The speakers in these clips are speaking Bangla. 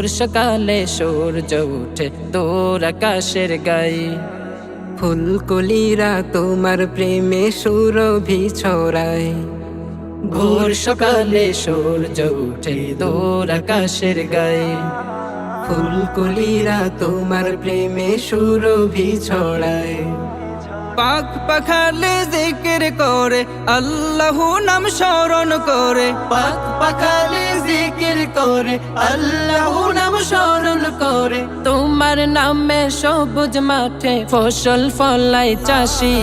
ভোর সকালে সূর্য উঠে দূর আকাশের গায়ে, ফুলকলিরা তোমার প্রেমে সুরভি ছড়ায়। ভোর সকালে সূর্য উঠে দূর আকাশের গায়ে, ফুলকলিরা তোমার প্রেমে সুরভি ছড়ায়। পাখ পাখালে জিকির করে আল্লাহু নাম স্মরণ করে, পাক পাখালে জিকির করে আল্লাহ নাম স্মরণ করে। তোমার নামে সবুজ মাঠে ফসল ফলায় চাষি,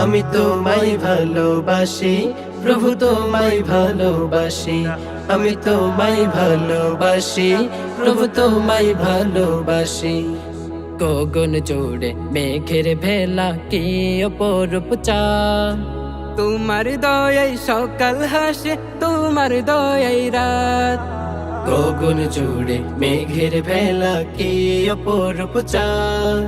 আমি তোমায় ভালোবাসি প্রভু তোমায় ভালোবাসি, আমি তোমায় ভালোবাসি প্রভু তোমায় ভালোবাসি। গগন জোড়ে মেঘের ভেলা কি অপরূপ চাঁদ, তোমার দয়ায় সকাল হাসে তোমার দয়ায় রাত। গগন জুড়ে মেঘের ভেলা কি অপরূপ চাঁদ,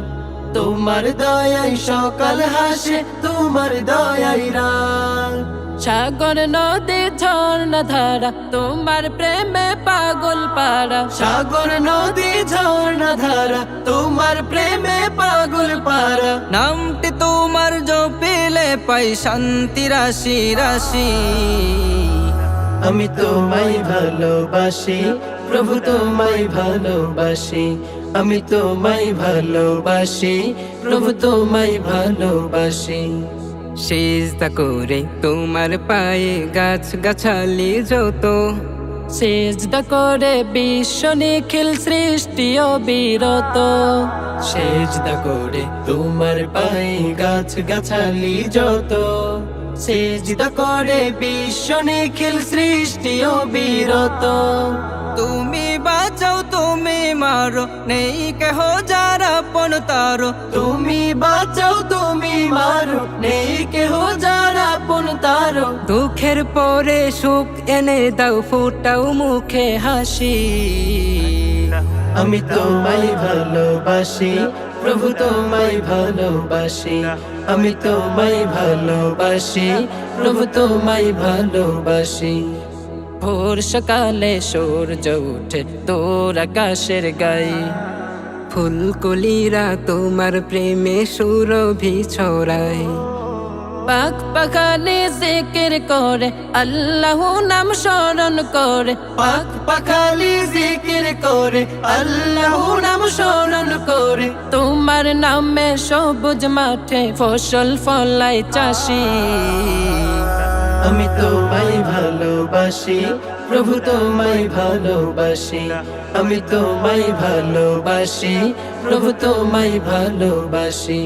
তোমার দয়ায় সকাল হাসে তোমার দয়ায় রাত। সাগর নদী ঝর্ণা ধারা তোমার প্রেমে পাগল পাড়া, সাগর নদী ঝর্ণা ধারা তোমার প্রেমে পাগল পাড়া। নামটি তোমার জপিলে পাই শান্তি রাশি রাশি। আমি তোমায় ভালোবাসি প্রভু তোমায় ভালোবাসি, আমি তোমায় ভালোবাসি প্রভু তোমায় ভালোবাসি। সিজদা করে তোমার পায়ে গাছ গাছালি যত, সেজদা করে বিশ্ব নিখিল সৃষ্টি অবিরত, সেজদা করে তোমার পায়ে গাছ গাছালি যত, সেজদা করে বিশ্ব নিখিল সৃষ্টি অবিরত। তুমি বাঁচাও তুমি মারো নেই কেহ যার আপন তারো, তুমি বাঁচাও তুমি মারো নেই কেহ যার আপন তারো। দুঃখের পরে সুখ এনে দাও ফোটাও মুখে হাসি। আমি তোমায় ভালোবাসি প্রভু তোমায় ভালোবাসি, আমি তোমায় ভালোবাসি প্রভু তোমায় ভালোবাসি। ভোর সকালে সূর্য উঠে দূর আকাশের গায়ে, ফুলকলিরা তোমার প্রেমে সুরভি ছড়ায়। পাক পাখালি জিকির করে আল্লাহ নাম স্মরণ করে, পাক পাখালি জিকির করে আল্লাহ নাম স্মরণ করে। তোমার নামে সবুজ মাঠে ফসল ফলায় চাষি, আমি তোমায় ভালোবাসি প্রভু তোমায় ভালোবাসি, আমি তোমায় ভালোবাসি প্রভু তোমায় ভালোবাসি।